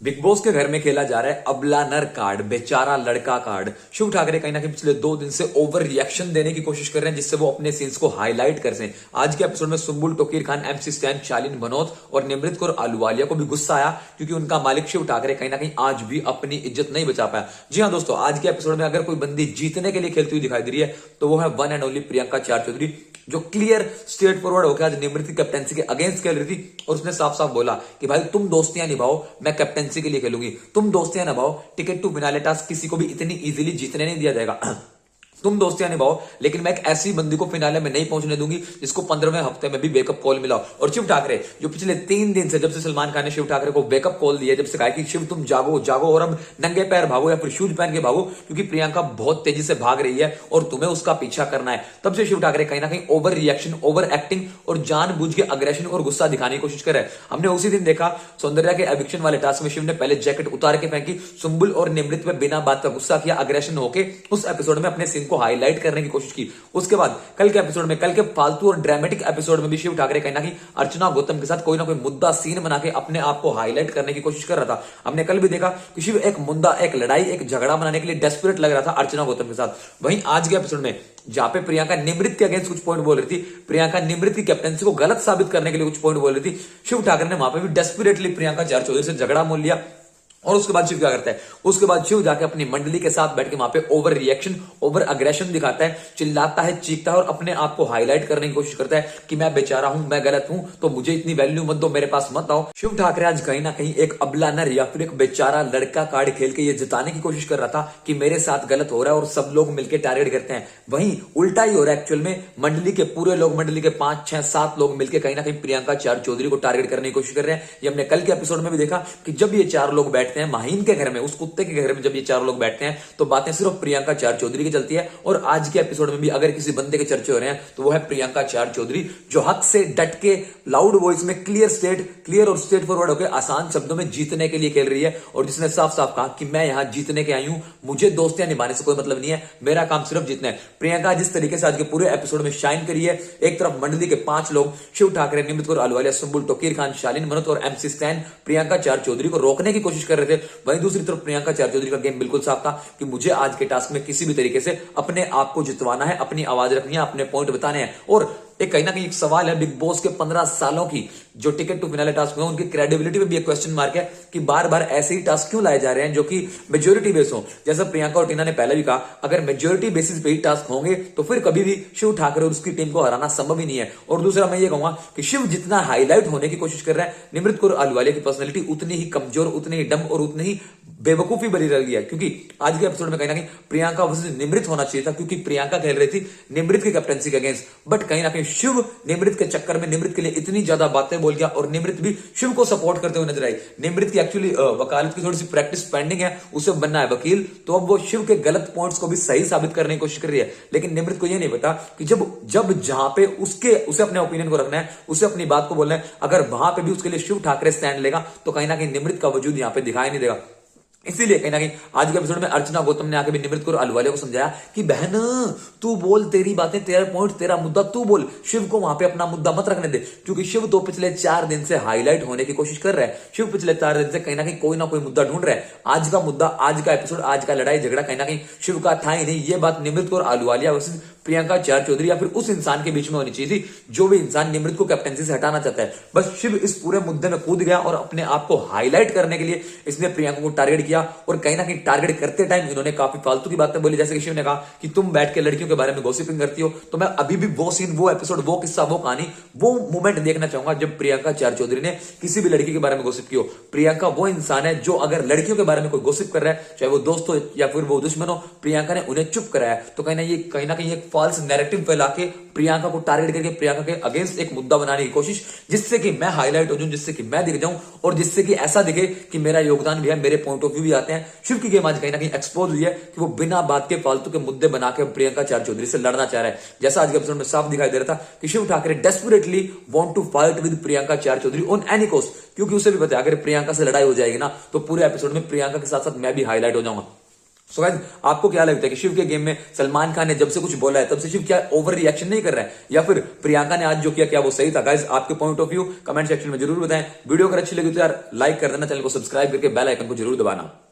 Big boss के घर में खेला जा रहा है अबला नर कार्ड, बेचारा लड़का कार्ड। शिव ठाकरे कहीं ना कहीं पिछले 2 दिन से ओवर रिएक्शन देने की कोशिश कर रहे हैं, जिससे वो अपने सीन्स को हाईलाइट कर सकें। आज के एपिसोड में सुम्बुल, टोकीर खान, एमसी स्टैन, शालीन भनोत और निमृत कौर आलूवालिया को भी गुस्सा आया, क्योंकि उनका मालिक शिव ठाकरे कहीं ना कहीं आज भी अपनी इज्जत नहीं बचा पाया। जी हाँ दोस्तों, आज के एपिसोड में अगर कोई बंदी जीतने के लिए खेलती हुई दिखाई दे रही है तो वो है one and only Priyanka Chahar Chaudhary, जो क्लियर स्ट्रेट फॉरवर्ड होकर आज निमृत की कैप्टेंसी के अगेंस्ट खेल रही थी। और उसने साफ साफ बोला कि भाई तुम दोस्तियां निभाओ, मैं कैप्टेंसी के लिए खेलूंगी। तुम दोस्तियां निभाओ, टिकट टू फिनाले टास्क किसी को भी इतनी इजीली जीतने नहीं दिया जाएगा। तुम दोस्तियां निभाओ, लेकिन मैं एक ऐसी बंदी को फिनाले में नहीं पहुंचने दूंगी जिसको 15वें हफ्ते में भी बैकअप कॉल मिला। और शिव ठाकरे जो पिछले 3 दिन से, जब से सलमान खान ने शिव ठाकरे को बैकअप कॉल दिया, जब से कहा कि शिव तुम जागो जागो और अब नंगे पैर भागो या फिर शूज पहन के भागो, क्योंकि प्रियंका बहुत तेजी से भाग रही है और तुम्हें उसका पीछा करना है, तब से शिव ठाकरे कहीं ना कहीं ओवर रिएक्शन, ओवर एक्टिंग और जानबूझ के अग्रेशन और गुस्सा दिखाने की कोशिश कर रहे हैं। हमने उसी दिन देखा सौंदर्या के एविक्शन वाले टास्क में शिव ने पहले जैकेट उतार के फेंकी, सुम्बुल और निमृत में बिना बात का गुस्सा किया, अग्रेशन होके उस एपिसोड में अपने सीन को हाईलाइट करने की कोशिश की। उसके बाद कल के एपिसोड में, कल के फालतू और ड्रामेटिक एपिसोड में भी शिव ठाकरे कहीं ना कहीं अर्चना गौतम के साथ कोई ना कोई मुद्दा सीन बना के अपने आप को हाईलाइट करने की कोशिश कर रहा था। हमने कल भी देखा कि शिव एक मुद्दा, एक लड़ाई, एक झगड़ा बनाने के लिए डेस्परेट लग रहा था अर्चना गौतम के साथ। वहीं आज के एपिसोड में जहां पे प्रियंका निमृत के अगेंस्ट कुछ पॉइंट बोल रही थी, प्रियंका निमृत की कैप्टेंसी को गलत साबित करने के लिए कुछ पॉइंट बोल रही थी, शिव ठाकरे ने वहां पे भी डेस्परेटली प्रियंका चार चौधरी से झगड़ा मोल लिया। और उसके बाद शिव क्या करता है, उसके बाद शिव जाके अपनी मंडली के साथ बैठ के वहां पे ओवर रिएक्शन, ओवर अग्रेशन दिखाता है, चिल्लाता है, चीखता है और अपने आप को हाईलाइट करने की कोशिश करता है कि मैं बेचारा हूं, मैं गलत हूं, तो मुझे इतनी वैल्यू मत दो, मेरे पास मत आओ। शिव ठाकरे आज कहीं ना कहीं एक अबला नर या फिर एक बेचारा लड़का कार्ड खेल के ये जिताने की कोशिश कर रहा था कि मेरे साथ गलत हो रहा है और सब लोग मिलकर टारगेट करते हैं। वहीं उल्टा ही हो रहा है एक्चुअल में, मंडली के पूरे लोग, मंडली के 5, 6, 7 लोग मिलकर कहीं ना कहीं प्रियंका चार चौधरी को टारगेट करने की कोशिश कर रहे हैं। ये हमने कल के एपिसोड में भी देखा कि जब ये 4 लोग बैठते हैं माहीन के घर में, उस कुत्ते के घर में जब ये 4 लोग बैठते हैं तो बातें सिर्फ प्रियंका चार चौधरी की चलती है। और आज के एपिसोड में भी अगर किसी बंदे के चर्चे हो रहे हैं तो वो है प्रियंका चार चौधरी, जो हक से डट के लाउड वॉइस में क्लियर और स्ट्रेट फॉरवर्ड होकर आसान शब्दों में जीतने के लिए खेल रही है। और जिसने साफ साफ कहा कि मैं यहां जीतने के आई हूं, मुझे दोस्तियां निभाने से कोई मतलब नहीं है, मेरा काम सिर्फ जीतना है। प्रियंका जिस तरीके से आज के पूरे एपिसोड में शाइन करी है, एक तरफ मंडली के 5 लोग शिव ठाकरे, निमृत कौर आलूवालिया, सुम्बुल, टोकीर खान, शालीन भनोत और एमसी स्टैन प्रियंका चार चौधरी को रोकने की कोशिश कर रहे थे, वहीं दूसरी तरफ प्रियंका चार चौधरी का गेम बिल्कुल साफ था कि मुझे आज के टास्क में किसी भी तरीके से अपने आप को जितवाना है, अपनी आवाज रखनी है, अपने पॉइंट बताने हैं। और एक कहीं ना कहीं एक सवाल है, बिग बॉस के 15 सालों की जो टिकट टू फिनाले टास्क में उनकी क्रेडिबिलिटी में भी एक क्वेश्चन मार्क है कि बार बार ऐसे ही टास्क क्यों लाए जा रहे हैं जो कि मेजोरिटी बेस हो। जैसा प्रियंका और टीना ने पहले भी कहा, अगर मेजोरिटी बेसिस पे ही टास्क होंगे तो फिर कभी भी शिव ठाकरे और उसकी टीम को हराना संभव ही नहीं है। और दूसरा मैं ये कहूंगा कि शिव जितना हाईलाइट होने की कोशिश कर रहा है, निमृत कौर आलूवालिया की पर्सनैलिटी उतनी ही कमजोर, उतनी ही डम और उतनी ही बेवकूफी बनी रही है। क्योंकि आज के एपिसोड में कहीं ना कहीं प्रियंका वर्सेस निमृत होना चाहिए था, क्योंकि प्रियंका खेल रही थी निमृत की कैप्टेंसी के अगेंस्ट, बट कहीं ना कहीं शिव निमृत के चक्कर में निमृत के लिए इतनी ज्यादा बातें बोल गया और निमृत भी शिव को सपोर्ट करते हुए नजर आई। निमृत की एक्चुअली वकालत की थोड़ी सी प्रैक्टिस पेंडिंग है, उसे बनना है वकील, तो अब वो शिव के गलत पॉइंट्स को भी सही साबित करने की कोशिश कर रही है। लेकिन निमृत को यह नहीं पता कि जब जहां पे उसे अपने ओपिनियन को रखना है, उसे अपनी बात को बोलना है, अगर वहां पे भी उसके लिए शिव ठाकरे स्टैंड लेगा तो कहीं ना कहीं निमृत का वजूद यहां पे दिखाई नहीं देगा। इसीलिए कहीं ना कहीं आज के एपिसोड में अर्चना गौतम ने आके भी निमृत कौर आलूवालिया को समझाया कि बहन तू बोल, तेरी बातें, तेरा पॉइंट, तेरा मुद्दा तू बोल, शिव को वहां पे अपना मुद्दा मत रखने दे, क्योंकि शिव तो पिछले 4 दिन से हाईलाइट होने की कोशिश कर रहा है। शिव पिछले 4 दिन से कहीं ना कोई मुद्दा ढूंढ रहा है। आज का मुद्दा, आज का एपिसोड, आज का लड़ाई झगड़ा कहीं ना कहीं शिव का था ही नहीं। ये बात निमृत कौर आलूवालिया वर्सेस प्रियंका चार चौधरी या फिर उस इंसान के बीच में होनी चाहिए थी जो भी इंसान निमृत को कैप्टेंसी से हटाना चाहता है। बस शिव इस पूरे मुद्दे में कूद गया और अपने आप को हाईलाइट करने के लिए इसने प्रियंका को टारगेट किया। और कहीं ना कहीं टारगेट करते टाइम इन्होंने काफी फालतू की बातें बोली, जैसे कि शिव ने कहा कि तुम बैठ के लड़कियों के बारे में गॉसिपिंग करती हो। तो मैं अभी भी वो सीन, वो एपिसोड, वो किस्सा, वो कहानी, वो मोमेंट देखना चाहूंगा जब प्रियंका चार चौधरी ने किसी भी लड़की के बारे में गॉसिप की हो। प्रियंका वो इंसान है जो अगर लड़कियों के बारे में कोई गॉसिप कर रहा है, चाहे वो दोस्त हो या फिर वो दुश्मन हो, प्रियंका ने उन्हें चुप कराया। तो कहीं ना कहीं एक फॉल्स नैरेटिव फैला के प्रियंका को टारगेट करके प्रियंका के अगेंस्ट एक मुद्दा बनाने की कोशिश, जिससे कि मैं हाईलाइट हो जाऊं, जिससे कि मैं दिख जाऊं और जिससे कि ऐसा दिखे कि मेरा योगदान भी है, मेरे पॉइंट ऑफ व्यू भी आते हैं। शिव की गेम आज कहीं ना कहीं एक्सपोज हुई है कि वो बिना बात के फालतू के मुद्दे बना के प्रियंका चार चौधरी से लड़ना चाह रहा है। जैसा आज के एपिसोड में साफ दिखाई दे रहा था कि Shiv Thakare desperately want to fight with Priyanka Chahar Choudhary on any cost, क्योंकि उसे भी पता है अगर प्रियंका से लड़ाई हो जाएगी ना तो पूरे एपिसोड में प्रियंका के साथ साथ मैं भी हाईलाइट हो जाऊंगा। सो गाइस आपको क्या लगता है कि शिव के गेम में सलमान खान ने जब से कुछ बोला है तब से शिव क्या ओवर रिएक्शन नहीं कर रहा है, या फिर प्रियंका ने आज जो किया क्या वो सही था? गाइस आपके point of view comment section में जरूर बताएं। वीडियो अगर अच्छी लगी तो यार लाइक कर देना, चैनल को सब्सक्राइब करके बेल आइकन को जरूर दबाना।